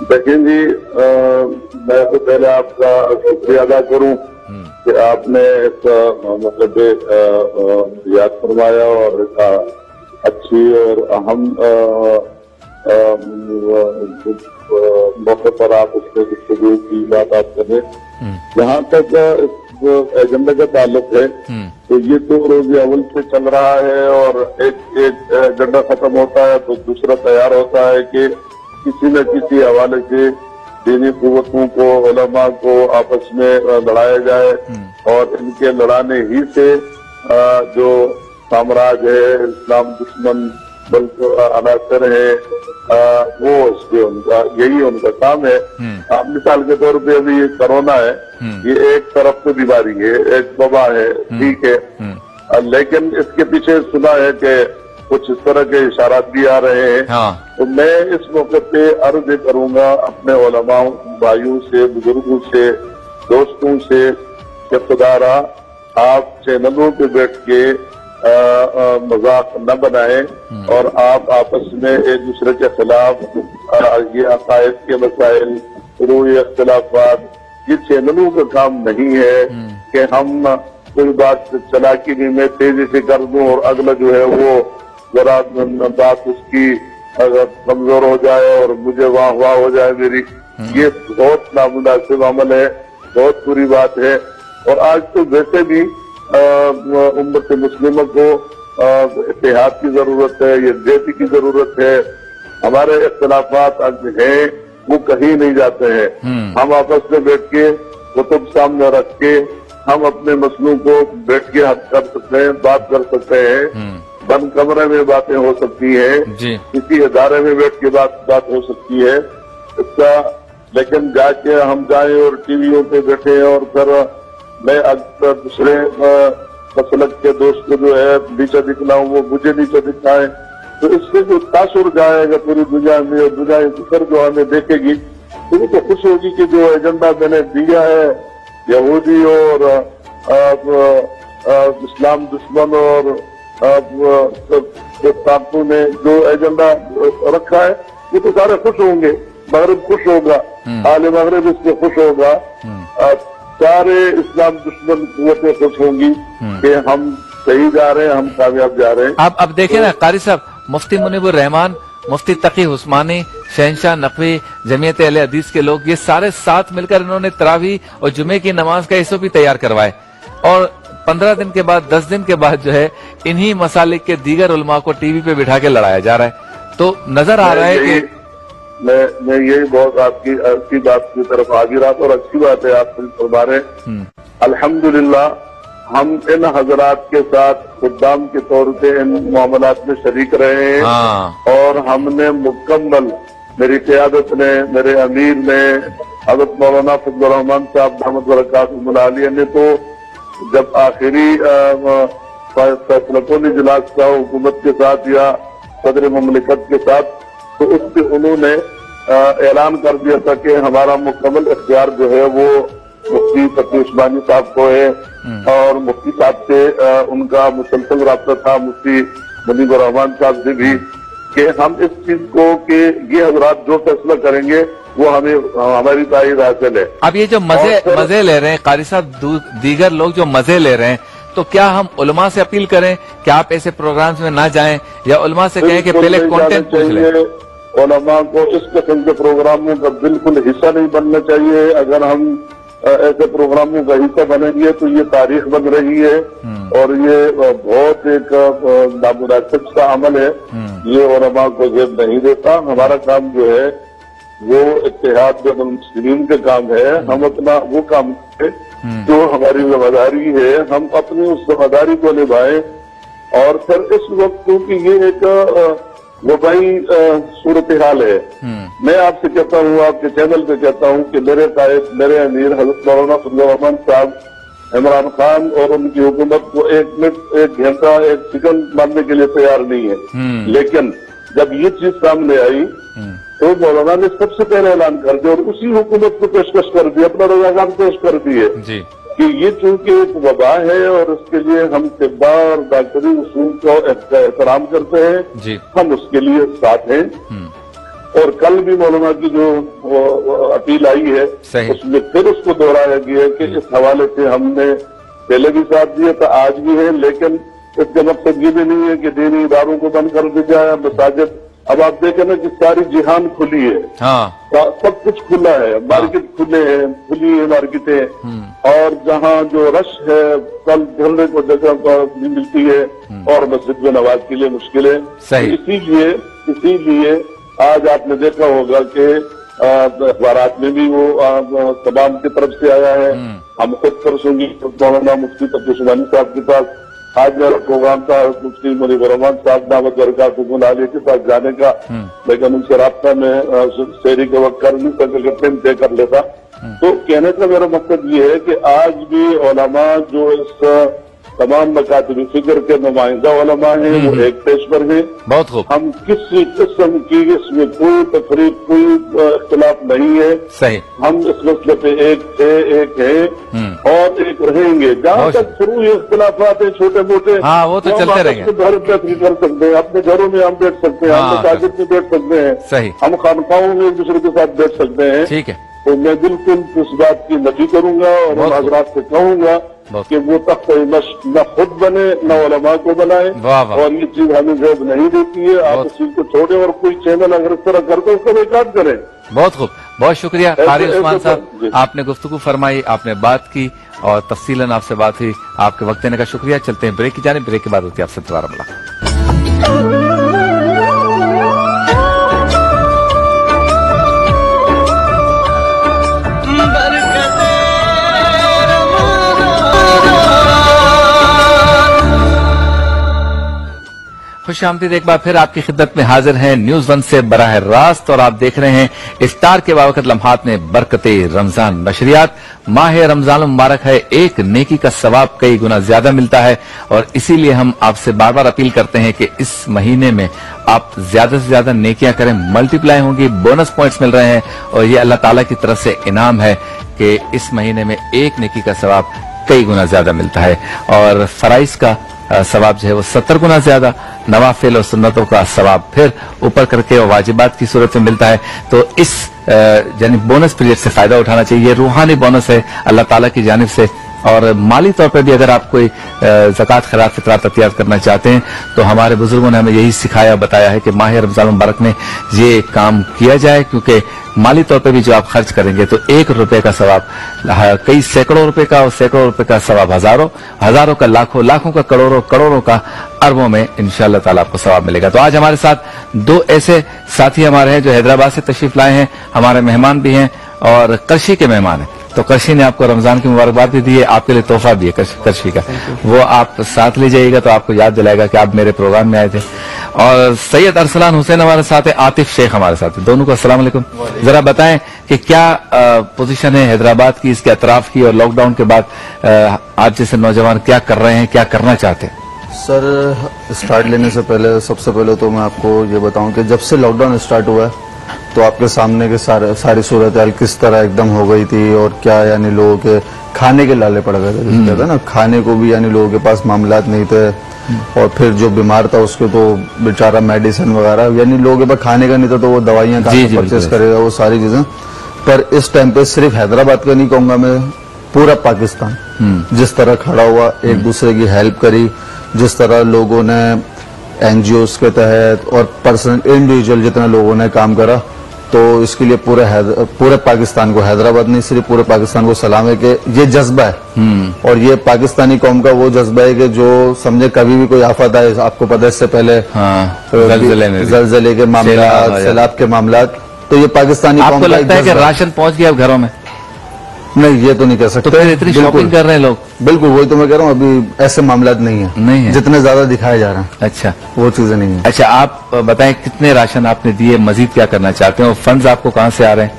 دیکھیں جی، میں تو پہلے آپ کا شکریہ ادا کروں کہ آپ نے ایک مطلب یاد فرمایا اور ایک اچھی اور اہم موقع پر آپ اس میں گفتگو کی بات آپ کریں. جہاں تک ایجنڈے کا تعلق ہے تو یہ تو روز اول سے چل رہا ہے اور ایک ایجنڈا ختم ہوتا ہے تو دوسرا تیار ہوتا ہے کہ کسی نہ کسی حوالے سے دینی قوتوں کو، علماء کو آپس میں لڑایا جائے اور ان کے لڑانے ہی سے جو سامراج ہے، اسلام دشمن بلکہ عناصر ہے، وہ اس پہ یہی ان کا کام ہے. آپ مثال کے طور پہ ابھی یہ کرونا ہے، یہ ایک طرف سے بیماری ہے، ایک وبا ہے، ٹھیک ہے، لیکن اس کے پیچھے سنا ہے کہ کچھ اس طرح کے اشارات بھی آ رہے ہیں. تو میں اس موقع پہ عرض کروں گا اپنے علماء بھائیوں سے، بزرگوں سے، دوستوں سے کہ خدارا آپ چینلوں پہ بیٹھ کے مذاق نہ بنائیں اور آپ آپس میں ایک دوسرے کے خلاف یہ عقائد کے مسائل، فروعی اختلافات، یہ چینلوں کا کام نہیں ہے کہ ہم کوئی بات چلاکی میں تیزی سے کر دوں اور اگلا جو ہے وہ ذرا بات اس کی اگر کمزور ہو جائے اور مجھے واہ واہ ہو جائے میری. یہ بہت نامناسب عمل ہے، بہت بری بات ہے. اور آج تو ویسے بھی امت مسلمہ کو اتحاد کی ضرورت ہے، یکجہتی کی ضرورت ہے. ہمارے اختلافات ہیں وہ کہیں نہیں جاتے ہیں. ہم آپس میں بیٹھ کے کتب سامنے رکھ کے ہم اپنے مسئلوں کو بیٹھ کے حل کر سکتے ہیں، بات کر سکتے ہیں. بند کمرے میں باتیں ہو سکتی ہیں، کسی ادارے میں بیٹھ کے بات ہو سکتی ہے اس کا. لیکن جا کے ہم جائیں اور ٹی ویوں پہ بیٹھے اور پھر میں اکثر دوسرے مسلک کے دوست جو ہے نیچے دکھلاؤں، وہ مجھے نیچے دکھائیں، تو اس سے جو تاثر جائے گا پوری دنیا میں اور دنیا پھر جو ہمیں دیکھے گی تو وہ تو خوش ہوگی کہ جو ایجنڈا میں نے دیا ہے یہودی اور اسلام دشمن اور طاقتوں نے جو ایجنڈا رکھا ہے یہ تو سارے خوش ہوں گے. مغرب خوش ہوگا، عالم مغرب اس سے خوش ہوگا، سارے اسلام دشمن قوتیں خوش ہوں گی کہ ہم صحیح جا رہے ہیں، ہم کامیاب جا رہے ہیں. اب دیکھیں نا قاری صاحب، مفتی منیب الرحمان، مفتی تقی عثمانی، شہنشاہ نقوی، جمعیت اہل حدیث کے لوگ، یہ سارے ساتھ مل کر انہوں نے تراویح اور جمعے کی نماز کا ایسو بھی تیار کروائے اور 15 دن کے بعد 10 دن کے بعد جو ہے انہی مسالک کے دیگر علماء کو ٹی وی پہ بٹھا کے لڑایا جا رہا ہے. تو نظر آ رہا ہے کہ میں یہی بہت آپ کی بات کی طرف آگے رہا اور اچھی بات ہے آپ فرما رہے ہیں. الحمدللہ ہم ان حضرات کے ساتھ خدام کے طور پہ ان معاملات میں شریک رہے ہیں اور ہم نے مکمل، میری قیادت نے، میرے امیر نے، حضرت مولانا فضل الرحمان صاحب دامت برکاتہ العالیہ نے تو جب آخری فیصلہ اجلاس کا حکومت کے ساتھ یا صدر مملکت کے ساتھ تو اس پہ انہوں نے اعلان کر دیا تھا کہ ہمارا مکمل اختیار جو ہے وہ مفتی تقی عثمانی صاحب کو ہے اور مفتی صاحب سے ان کا مسلسل رابطہ تھا، مفتی منیب الرحمان صاحب سے بھی، کہ ہم اس چیز کو کہ یہ حضرات جو فیصلہ کریں گے وہ ہمیں ہماری تائید حاصل ہے. اب یہ جو مزے لے رہے ہیں قاری صاحب، دیگر لوگ جو مزے لے رہے ہیں، تو کیا ہم علماء سے اپیل کریں کہ آپ ایسے پروگرامز میں نہ جائیں یا علماء سے کہیں کہ پہلے کانٹینٹ پوچھ لیں؟ علماء کو اس قسم کے پروگراموں کا بالکل حصہ نہیں بننا چاہیے. اگر ہم ایسے پروگراموں کا حصہ بنیں گے تو یہ تاریخ بن رہی ہے اور یہ بہت ایک نامناسب سا عمل ہے. یہ علماء کو زیب نہیں دیتا. ہمارا کام جو ہے وہ اتحاد بین المسلمین کا کام ہے. ہم اپنا وہ کام کریں جو ہماری ذمہ داری ہے، ہم اپنی اس ذمہ داری کو نبھائیں. اور پھر اس وقت کیونکہ یہ ایک وبائی صورتحال ہے، میں آپ سے کہتا ہوں، آپ کے چینل پہ کہتا ہوں کہ میرے قائد، میرے امیر حضرت مولانا فضل الرحمان صاحب عمران خان اور ان کی حکومت کو 1 منٹ، 1 گھنٹہ، 1 سیکنڈ ماننے کے لیے تیار نہیں ہے. لیکن جب یہ چیز سامنے آئی تو مولانا نے سب سے پہلے اعلان کر دیا اور اسی حکومت کو پیشکش کر دی، اپنا رضاکار پیش کر دی ہے کہ یہ چونکہ ایک وبا ہے اور اس کے لیے ہم طبی اور ڈاکٹری اصول کو احترام کرتے ہیں، ہم اس کے لیے ساتھ ہیں. اور کل بھی مولونا کی جو اپیل آئی ہے اس میں پھر اس کو دہرایا گیا ہے کہ اس حوالے سے ہم نے پہلے بھی ساتھ دیا تھا، آج بھی ہے، لیکن اس کا مقصد یہ بھی نہیں ہے کہ دینی اداروں کو بند کر دیا جائے، مساجد اب آپ دیکھیں نا کہ ساری جہان کھلی ہے، سب کچھ کھلا ہے، مارکیٹ کھلے ہیں، کھلی ہے مارکیٹیں، اور جہاں جو رش ہے کل دھرنے کو جگہ ملتی ہے اور مسجد میں نماز کے لیے مشکل ہے۔ اسی لیے آج آپ نے دیکھا ہوگا کہ اخبارات میں بھی وہ تمام کی طرف سے آیا ہے، ہم خود پرسوں گی مولانا مفتی تقی عثمانی صاحب کے پاس آج میرا پروگرام تھا، مفتی منیب الرحمان صاحب دعوت برکاتہ عالیہ کے پاس جانے کا، لیکن ان سے رابطہ میں شہری کے وقت کر نہیں سکے کہ پرنٹ طے کر لیتا۔ تو کہنے کا میرا مقصد یہ ہے کہ آج بھی علماء جو اس تمام مکاتب فکر کے نمائندہ علماء ہیں وہ ایک پیش پر ہیں، بہت خوب، ہم کسی قسم کی اس میں کوئی تفریق کوئی اختلاف نہیں ہے، صحیح، ہم اس مسئلے پہ ایک تھے، ایک ہیں اور ایک رہیں گے، جہاں تک شروع یہ اختلافات ہیں چھوٹے موٹے وہ تو چلتے رہیں گے، گھر بیٹھ کر سکتے ہیں، اپنے گھروں میں ہم بیٹھ سکتے ہیں، ہم مساجد میں بیٹھ سکتے ہیں، صحیح، ہم خانقاہوں میں ایک دوسرے کے ساتھ بیٹھ سکتے ہیں، ٹھیک ہے، تو میں بالکل اس بات کی نفی کروں گا اور ان حضرات سے کہوں گا کہ وہ تخت مشق نہ خود بنے نہ علماء کو بنائے، اور یہ چیز ہمیں زیب نہیں دیتی ہے، آپ اس چیز کو چھوڑیں اور کوئی چینل اگر اس طرح کرتے اس کا بیکار کریں۔ بہت خوب، بہت شکریہ قاری عثمان صاحب، آپ نے گفتگو فرمائی، آپ نے بات کی اور تفصیلاً آپ سے بات ہوئی، آپ کے وقت دینے کا شکریہ۔ چلتے ہیں بریک کی جانب، بریک کے بعد ہوتی ہے آپ سے دوبارہ ملاقات۔ خوش آمدید، ایک بار پھر آپ کی خدمت میں حاضر ہیں نیوز ون سے براہ راست، اور آپ دیکھ رہے ہیں افطار کے باوقت لمحات میں برکت رمضان نشریات۔ ماہ رمضان مبارک ہے، ایک نیکی کا ثواب کئی گنا زیادہ ملتا ہے، اور اسی لیے ہم آپ سے بار بار اپیل کرتے ہیں کہ اس مہینے میں آپ زیادہ سے زیادہ نیکیاں کریں، ملٹی پلائی ہوں گی، بونس پوائنٹس مل رہے ہیں، اور یہ اللہ تعالیٰ کی طرف سے انعام ہے کہ اس مہینے میں ایک نیکی کا ثواب کئی گنا زیادہ ملتا ہے، اور فرائض کا ثواب جو ہے وہ 70 گنا زیادہ، نوافل اور سنتوں کا ثواب پھر اوپر کر کے اور واجبات کی صورت میں ملتا ہے۔ تو اس یعنی بونس پیریڈ سے فائدہ اٹھانا چاہیے، روحانی بونس ہے اللہ تعالیٰ کی جانب سے، اور مالی طور پہ بھی اگر آپ کوئی زکوٰۃ خیرات فطرات عطیات کرنا چاہتے ہیں تو ہمارے بزرگوں نے ہمیں یہی سکھایا بتایا ہے کہ ماہ رمضان مبارک میں یہ کام کیا جائے، کیونکہ مالی طور پہ بھی جو آپ خرچ کریں گے تو 1 روپے کا ثواب کئی سینکڑوں روپے کا، اور سینکڑوں روپے کا ثواب ہزاروں، ہزاروں کا لاکھوں، لاکھوں کا کروڑوں، کروڑوں کا اربوں میں انشاءاللہ تعالیٰ آپ کو ثواب ملے گا۔ تو آج ہمارے ساتھ 2 ایسے ساتھی ہمارے ہیں جو حیدرآباد سے تشریف لائے ہیں، ہمارے مہمان بھی ہیں اور کرشی کے مہمان ہیں۔ تو کرشی نے آپ کو رمضان کی مبارکباد بھی دی ہے، آپ کے لیے تحفہ بھی ہے کرشی کا، وہ آپ ساتھ لے جائیے گا تو آپ کو یاد دلائے گا کہ آپ میرے پروگرام میں آئے تھے۔ اور سید ارسلان حسین ہمارے ساتھ ہے، عاطف شیخ ہمارے ساتھ ہے، دونوں کو السلام علیکم۔ ذرا بتائیں کہ کیا پوزیشن ہے حیدرآباد کی، اس کے اطراف کی، اور لاک ڈاؤن کے بعد آپ جیسے نوجوان کیا کر رہے ہیں، کیا کرنا چاہتے ہیں؟ سر اسٹارٹ لینے سے پہلے سب سے پہلے تو میں آپ کو یہ بتاؤں کہ جب سے لاک ڈاؤن اسٹارٹ ہوا ہے تو آپ کے سامنے کے ساری صورتحال کس طرح ایک دم ہو گئی تھی، اور کیا یعنی لوگوں کے کھانے کے لالے پڑ گئے تھے، کہتے ہیں نا کھانے کو بھی یعنی لوگوں کے پاس معاملات نہیں تھے، اور پھر جو بیمار تھا اس کے تو بیچارہ میڈیسن وغیرہ یعنی لوگوں کے پاس کھانے کا نہیں تھا تو وہ دوائیاں کہاں پرچیز کرے گا، وہ ساری چیزیں۔ پر اس ٹائم پہ صرف حیدرآباد کا نہیں کہوں گا میں، پورا پاکستان جس طرح کھڑا ہوا، ایک دوسرے کی ہیلپ کری، جس طرح لوگوں نے این جی اوز کے تحت اور پرسنل انڈیویجول جتنے لوگوں نے کام کرا، تو اس کے لیے پورے پاکستان کو، حیدرآباد نہیں صرف پورے پاکستان کو سلام ہے کہ یہ جذبہ ہے، اور یہ پاکستانی قوم کا وہ جذبہ ہے کہ جو سمجھے کبھی بھی کوئی آفت آئے، آپ کو پتہ ہے اس سے پہلے زلزلے کے معاملات، سیلاب کے معاملات، تو یہ پاکستانی قوم کا آپ کو لگتا ہے کہ راشن پہنچ گیا اب گھروں میں؟ نہیں، یہ تو نہیں کہہ سکتے، تو پھر اتنی شاپنگ کر رہے ہیں لوگ؟ بالکل وہی تو میں کہہ رہا ہوں، ابھی ایسے معاملات نہیں ہیں جتنے زیادہ دکھائے جا رہے ہیں، اچھا وہ چیزیں نہیں ہیں۔ اچھا آپ بتائیں کتنے راشن آپ نے دیے، مزید کیا کرنا چاہتے ہیں، اور فنڈز آپ کو کہاں سے آ رہے ہیں،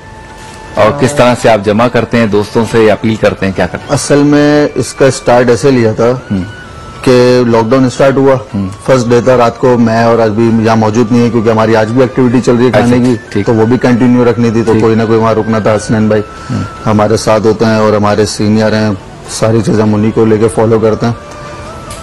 اور کس طرح سے آپ جمع کرتے ہیں، دوستوں سے یا اپیل کرتے ہیں، کیا کرتے ہیں؟ اصل میں اس کا اسٹارٹ ایسے لیا تھا کہ لاک ڈاؤن اسٹارٹ ہوا، فرسٹ ڈے تھا، رات کو میں اور آج بھی یہاں موجود نہیں ہے کیونکہ ہماری آج بھی ایکٹیویٹی چل رہی ہے کھانے کی، تو وہ بھی کنٹینیو رکھنی تھی، تو کوئی نہ کوئی وہاں رکنا تھا۔ حسنین بھائی ہمارے ساتھ ہوتے ہیں اور ہمارے سینئر ہیں، ساری چیزیں ہم انہیں کو لے کے فالو کرتے ہیں۔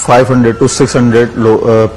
500 to 600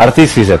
38%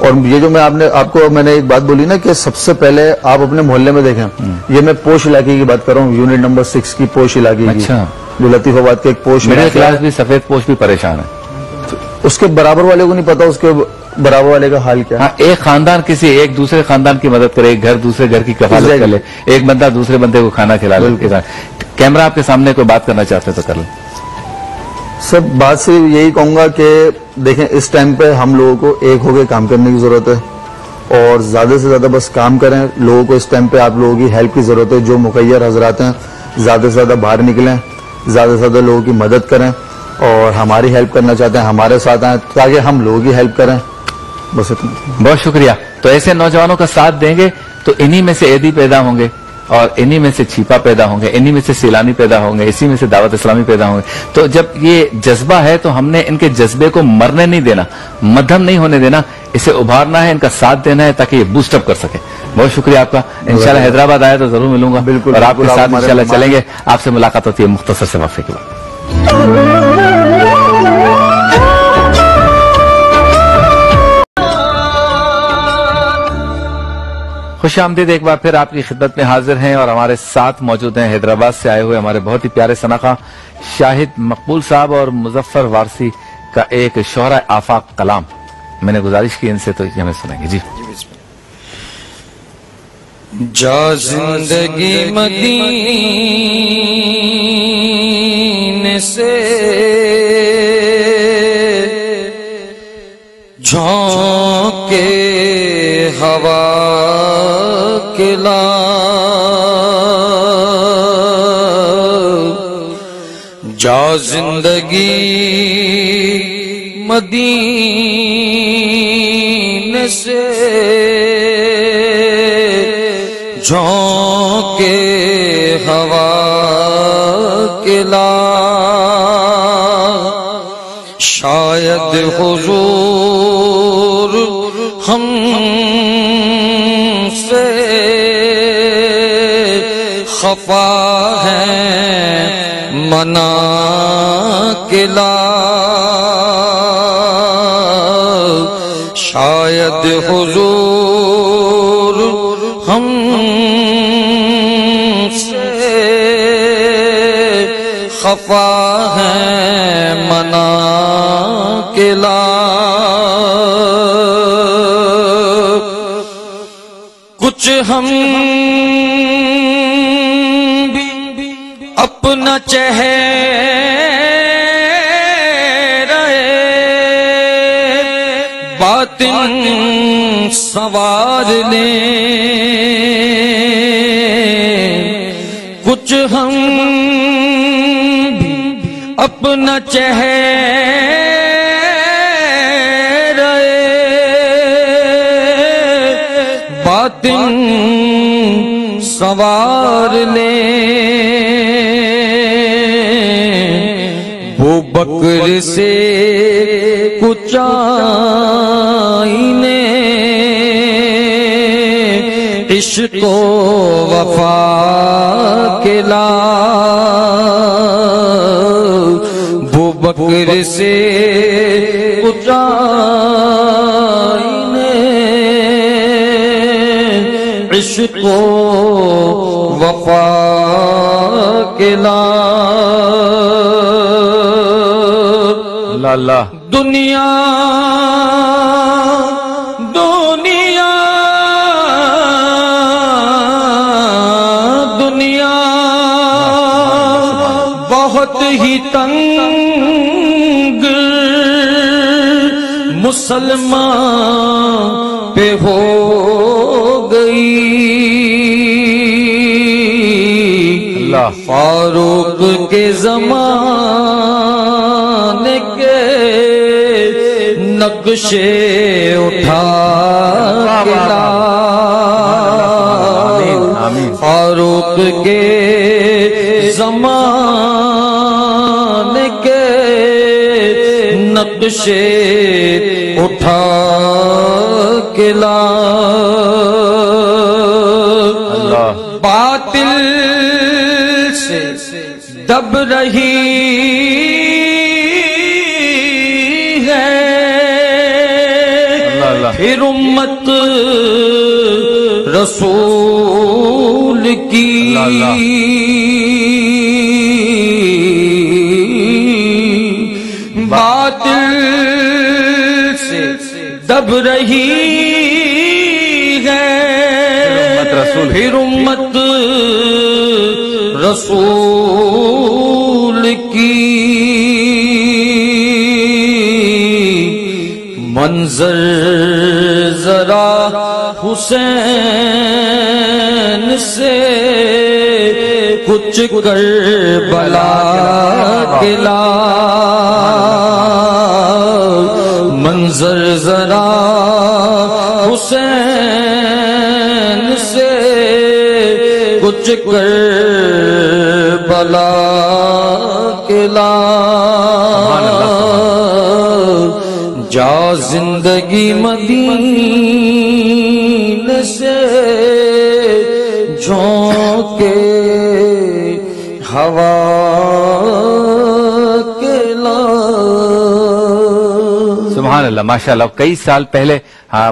اور یہ جو آپ کو میں نے ایک بات بولی نا کہ سب سے پہلے آپ اپنے محلے میں دیکھیں، یہ میں پوش علاقے کی بات کر رہا ہوں، یونٹ نمبر 6 کی پوش علاقے کی، جو لطیف آباد کے ایک پوش میرے کلاس بھی سفید پوش بھی پریشان ہے، اس کے برابر والے کو نہیں پتا اس کے برابر والے کا حال کیا ہے۔ ایک خاندان ایک دوسرے خاندان کی مدد کرے، ایک گھر دوسرے گھر کی کفالت کر لے، ایک بندہ دوسرے بندے کو کھانا کھلا لے۔ کیمرہ آپ کے سامنے کوئی بات کرنا چاہتے تو کر لیں۔ سب بات صرف یہی کہوں گا کہ دیکھیں اس ٹائم پہ ہم لوگوں کو ایک ہو کے کام کرنے کی ضرورت ہے، اور زیادہ سے زیادہ بس کام کریں۔ لوگوں کو اس ٹائم پہ آپ لوگوں کی ہیلپ کی ضرورت ہے، جو مخیر حضرات ہیں زیادہ سے زیادہ باہر نکلیں، زیادہ سے زیادہ لوگوں کی مدد کریں، اور ہماری ہیلپ کرنا چاہتے ہیں ہمارے ساتھ آئیں تاکہ ہم لوگوں کی ہیلپ کریں، بس اتنا۔ بہت شکریہ۔ تو ایسے نوجوانوں کا ساتھ دیں گے تو انہی میں سے عیدی پیدا ہوں گے، اور انہی میں سے چھیپا پیدا ہوں گے، انہی میں سے سیلانی پیدا ہوں گے، اسی میں سے دعوت اسلامی پیدا ہوں گے۔ تو جب یہ جذبہ ہے تو ہم نے ان کے جذبے کو مرنے نہیں دینا، مدھم نہیں ہونے دینا، اسے ابھارنا ہے، ان کا ساتھ دینا ہے تاکہ یہ بوسٹ اپ کر سکے۔ بہت شکریہ آپ کا۔ انشاءاللہ حیدرآباد آیا تو ضرور ملوں گا، بالکل، اور آپ کے ساتھ ہمارے انشاءاللہ چلیں گے۔ آپ سے ملاقات ہوتی ہے مختصر سے وقفے کے بعد۔ خوش آمدید، ایک بار پھر آپ کی خدمت میں حاضر ہیں، اور ہمارے ساتھ موجود ہیں حیدرآباد سے آئے ہوئے ہمارے بہت ہی پیارے سنخواں شاہد مقبول صاحب اور مظفر وارسی کا ایک شہرہ آفاق کلام میں نے گزارش کی ان سے، تو یہ ہمیں سنیں گے۔ جی جا زندگی مدینے سے جھونکے ہوا کے لا، جا زندگی مدینے سے جھونکے ہوا کے لا، شاید حضور ہم سے خفا ہے منا کے لا، شاید حضور ہم سے خفا ہے منا کے لا، کچھ ہم بھی اپنا چہرہ باطن سنوار لیں، کچھ ہم بھی اپنا چہرہ باطن سنوار لیں، وہ بکر سے کچھ آئینے عشق و وفا کے لا، وہ بکر سے کچھ آئینے عشق و وفا کے لا، اللہ اللہ۔ دنیا دنیا دنیا بہت ہی تنگ مسلمان پہ ہو گئی، اللہ۔ فاروق کے زمانے کے نقشے اٹھا کے لا، فاروق کے زمانے کے نقشے اٹھا کے لا، باطل سے دب رہی ہے پھر امت رسول کی باطل سے دب رہی ہے، پھر امت رسول کی منظر ذرا حسین سے کچھ کربلا کلا، منظر ذرا حسین سے کچھ کربلا کلا، جا زندگی مدینے سے جھونکے ہوا کلا۔ سبحان اللہ، ماشاءاللہ۔ کئی سال پہلے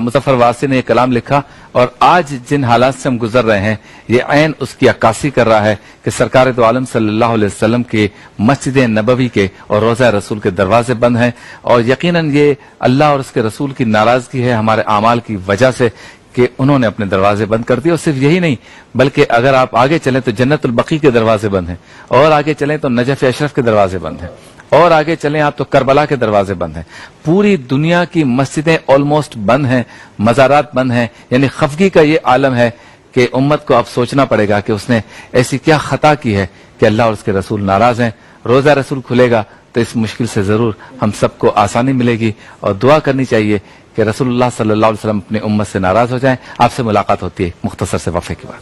مظفر واصل نے یہ کلام لکھا، اور آج جن حالات سے ہم گزر رہے ہیں یہ عین اس کی عکاسی کر رہا ہے کہ سرکار دو عالم صلی اللہ علیہ وسلم کے مسجد نبوی کے اور روضہ رسول کے دروازے بند ہیں، اور یقیناً یہ اللہ اور اس کے رسول کی ناراضگی ہے ہمارے اعمال کی وجہ سے کہ انہوں نے اپنے دروازے بند کر دیے۔ اور صرف یہی نہیں بلکہ اگر آپ آگے چلیں تو جنت البقیع کے دروازے بند ہیں، اور آگے چلیں تو نجف اشرف کے دروازے بند ہیں، اور آگے چلیں آپ تو کربلا کے دروازے بند ہیں۔ پوری دنیا کی مسجدیں آلموسٹ بند ہیں، مزارات بند ہیں۔ یعنی خفگی کا یہ عالم ہے کہ امت کو اب سوچنا پڑے گا کہ اس نے ایسی کیا خطا کی ہے کہ اللہ اور اس کے رسول ناراض ہیں۔ روزہ رسول کھلے گا تو اس مشکل سے ضرور ہم سب کو آسانی ملے گی، اور دعا کرنی چاہیے کہ رسول اللہ صلی اللہ علیہ وسلم اپنی امت سے ناراض ہو جائیں۔ آپ سے ملاقات ہوتی ہے مختصر سے وقفے کے بعد۔